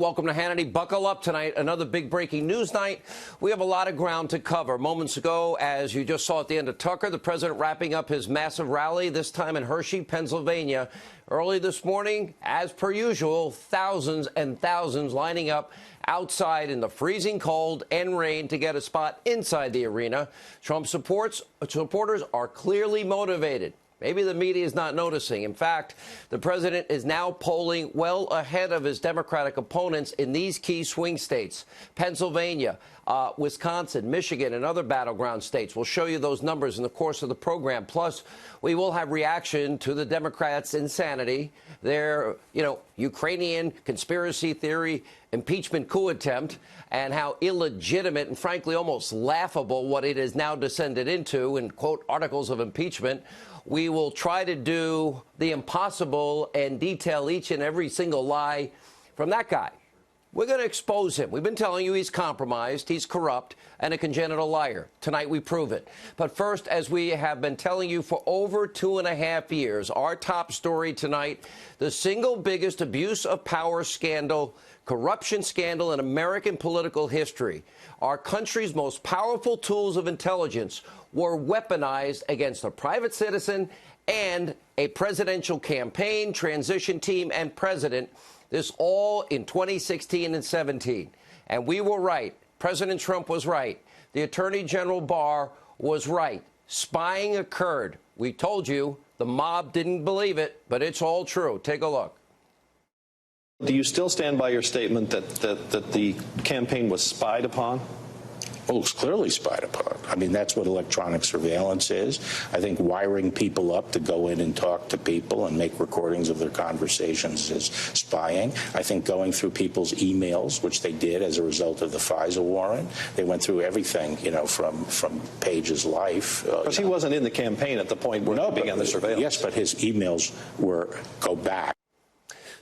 Welcome to Hannity. Buckle up tonight. Another big breaking news night. We have a lot of ground to cover. Moments ago, as you just saw at the end of Tucker, the president wrapping up his massive rally, this time in Hershey, Pennsylvania. Early this morning, as per usual, thousands and thousands lining up outside in the freezing cold and rain to get a spot inside the arena. Trump supporters are clearly motivated. Maybe the media is not noticing. In fact, the president is now polling well ahead of his Democratic opponents in these key swing states: Pennsylvania, Wisconsin, Michigan, and other battleground states. We'll show you those numbers in the course of the program. Plus, we will have reaction to the Democrats' insanity, their, Ukrainian conspiracy theory impeachment coup attempt, and how illegitimate and frankly almost laughable what it has now descended into in, quote, articles of impeachment. We will try to do the impossible and detail each and every single lie from that guy. We're going to expose him. We've been telling you he's compromised, he's corrupt, and a congenital liar. Tonight we prove it. But first, as we have been telling you for over 2.5 years, our top story tonight: the single biggest abuse of power scandal, corruption scandal in American political history. Our country's most powerful tools of intelligence were weaponized against a private citizen and a presidential campaign, transition team, and president. This all in 2016 and 17. And we were right. President Trump was right. The Attorney General Barr was right. Spying occurred. We told you. The mob didn't believe it, but it's all true. Take a look. Do you still stand by your statement that the campaign was spied upon? Oh, it's clearly spied upon. I mean, that's what electronic surveillance is. I think wiring people up to go in and talk to people and make recordings of their conversations is spying. I think going through people's emails, which they did as a result of the FISA warrant, they went through everything, from Page's life. Because he wasn't in the campaign at the point where he began the surveillance. Yes, but his emails go back.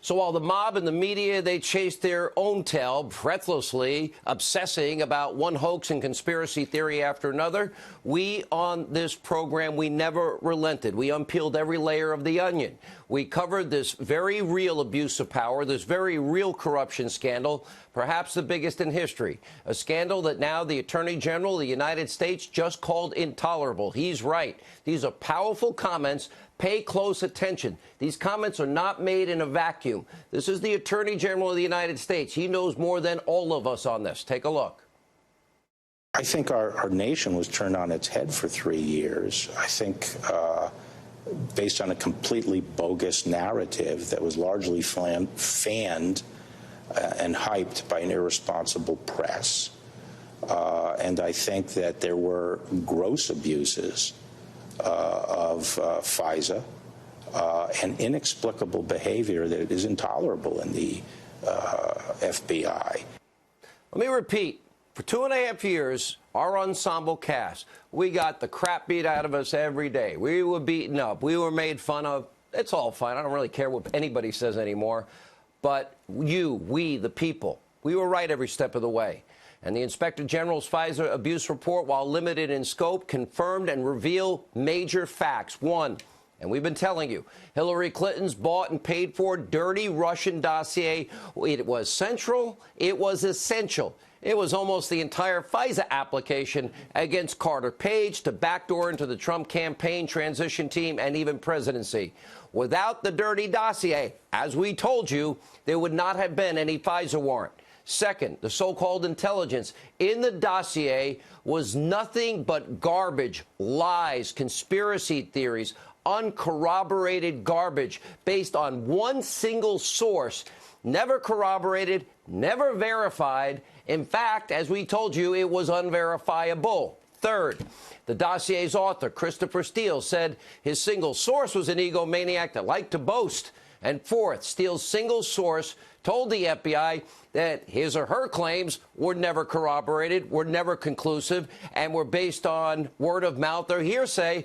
So while the mob and the media, they chased their own tail, breathlessly obsessing about one hoax and conspiracy theory after another, we on this program, we never relented. We unpeeled every layer of the onion. We covered this very real abuse of power, this very real corruption scandal, perhaps the biggest in history. A scandal that now the Attorney General of the United States just called intolerable. He's right. These are powerful comments. Pay close attention. These comments are not made in a vacuum. This is the Attorney General of the United States. He knows more than all of us on this. Take a look. I think our nation was turned on its head for 3 years. I think based on a completely bogus narrative that was largely fanned and hyped by an irresponsible press. And I think that there were gross abuses of FISA and inexplicable behavior that is intolerable in the FBI. Let me repeat. For 2.5 years, our ensemble cast, we got the crap beat out of us every day. We were beaten up. We were made fun of. It's all fine. I don't really care what anybody says anymore. But we, the people, we were right every step of the way. And the Inspector General's FISA abuse report, while limited in scope, confirmed and revealed major facts. One, and we've been telling you, Hillary Clinton's bought and paid for dirty Russian dossier. It was central. It was essential. It was almost the entire FISA application against Carter Page to backdoor into the Trump campaign, transition team, and even presidency. Without the dirty dossier, as we told you, there would not have been any FISA warrant. Second, the so-called intelligence in the dossier was nothing but garbage, lies, conspiracy theories, uncorroborated garbage based on one single source, never corroborated, never verified. In fact, as we told you, it was unverifiable. Third, the dossier's author, Christopher Steele, said his single source was an egomaniac that liked to boast. And fourth, Steele's single source told the FBI that his or her claims were never corroborated, were never conclusive, and were based on word of mouth or hearsay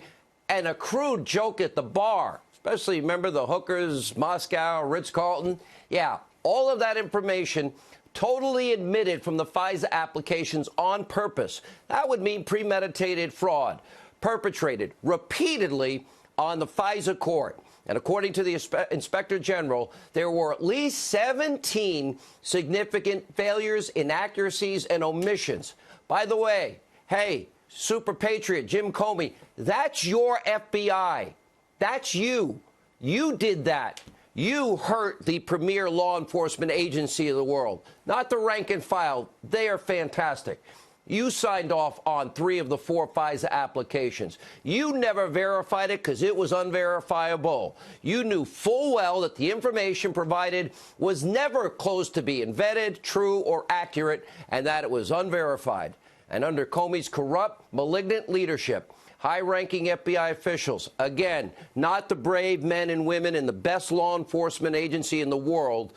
and a crude joke at the bar. Especially, remember the hookers, Moscow, Ritz-Carlton? Yeah, all of that information totally admitted from the FISA applications on purpose. That would mean premeditated fraud, perpetrated repeatedly on the FISA court. And according to the Inspector General, there were at least 17 significant failures, inaccuracies, and omissions. By the way, hey, super patriot Jim Comey, that's your FBI. That's you. You did that. You hurt the premier law enforcement agency of the world, not the rank and file. They are fantastic. You signed off on 3 of the 4 FISA applications. You never verified it because it was unverifiable. You knew full well that the information provided was never close to being vetted, true, or accurate, and that it was unverified. And under Comey's corrupt, malignant leadership, high-ranking FBI officials, again, not the brave men and women in the best law enforcement agency in the world,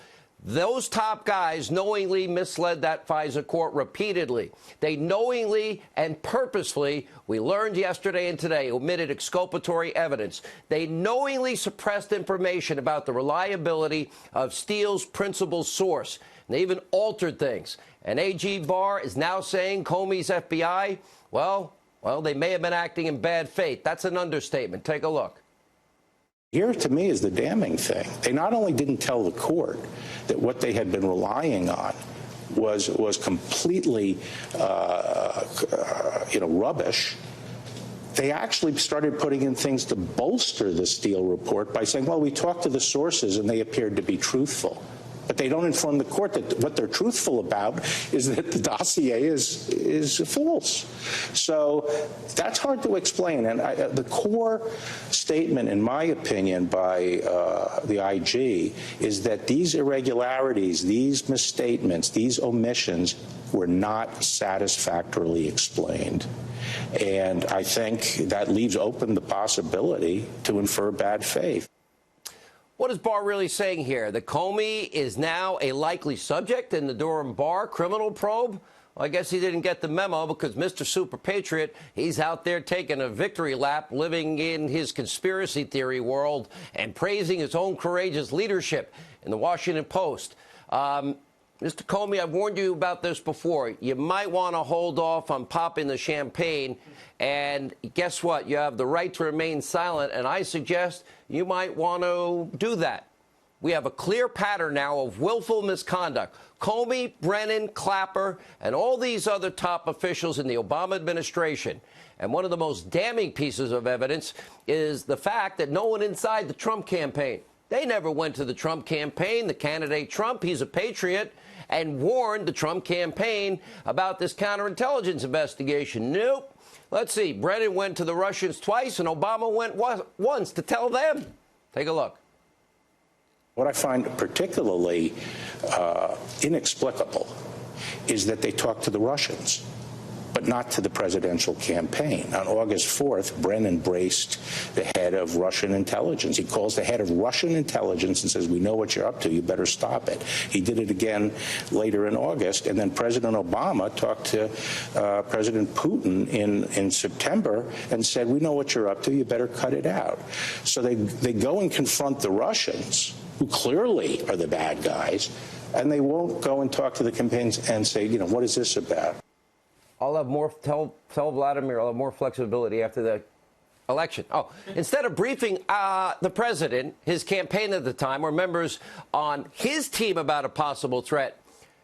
those top guys knowingly misled that FISA court repeatedly. They knowingly and purposefully, we learned yesterday and today, omitted exculpatory evidence. They knowingly suppressed information about the reliability of Steele's principal source. And they even altered things. And AG Barr is now saying Comey's FBI, well, they may have been acting in bad faith. That's an understatement. Take a look. Here, to me, is the damning thing. They not only didn't tell the court that what they had been relying on was completely, rubbish. They actually started putting in things to bolster the Steele report by saying, well, we talked to the sources and they appeared to be truthful. But they don't inform the court that what they're truthful about is that the dossier is false. So that's hard to explain. And the core statement, in my opinion, by the IG is that these irregularities, these misstatements, these omissions were not satisfactorily explained. And I think that leaves open the possibility to infer bad faith. What is Barr really saying here? That Comey is now a likely subject in the Durham Barr criminal probe? Well, I guess he didn't get the memo because Mr. Super Patriot, he's out there taking a victory lap, living in his conspiracy theory world and praising his own courageous leadership in the Washington Post. Mr. Comey, I've warned you about this before. You might want to hold off on popping the champagne. And guess what? You have the right to remain silent. And I suggest you might want to do that. We have a clear pattern now of willful misconduct. Comey, Brennan, Clapper, and all these other top officials in the Obama administration. And one of the most damning pieces of evidence is the fact that no one inside the Trump campaign, they never went to the Trump campaign, the candidate Trump, he's a patriot, and warned the Trump campaign about this counterintelligence investigation. Nope. Let's see. Brennan went to the Russians twice, and Obama went once to tell them. Take a look. What I find particularly inexplicable is that they talked to the Russians, but not to the presidential campaign. On August 4th, Brennan braced the head of Russian intelligence. He calls the head of Russian intelligence and says, we know what you're up to. You better stop it. He did it again later in August. And then President Obama talked to President Putin in September and said, we know what you're up to. You better cut it out. So they go and confront the Russians, who clearly are the bad guys, and they won't go and talk to the campaigns and say, what is this about? I'll have more, tell Vladimir, I'll have more flexibility after the election. Oh, instead of briefing the president, his campaign at the time, or members on his team about a possible threat,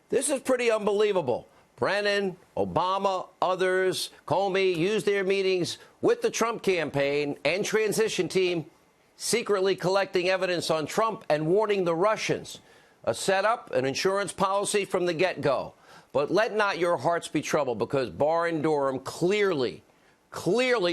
this is pretty unbelievable. Brennan, Obama, others, Comey used their meetings with the Trump campaign and transition team, secretly collecting evidence on Trump and warning the Russians. A setup, an insurance policy from the get-go. But let not your hearts be troubled, because Barr and Durham clearly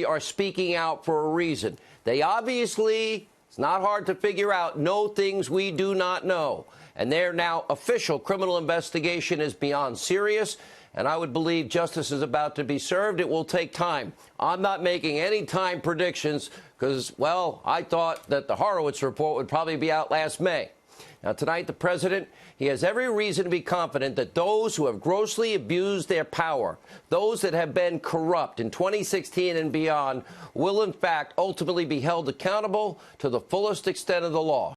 are speaking out for a reason. They obviously, it's not hard to figure out, know things we do not know. And their now official criminal investigation is beyond serious. And I would believe justice is about to be served. It will take time. I'm not making any time predictions because, well, I thought that the Horowitz report would probably be out last May. Now, tonight, the president, he has every reason to be confident that those who have grossly abused their power, those that have been corrupt in 2016 and beyond, will, in fact, ultimately be held accountable to the fullest extent of the law.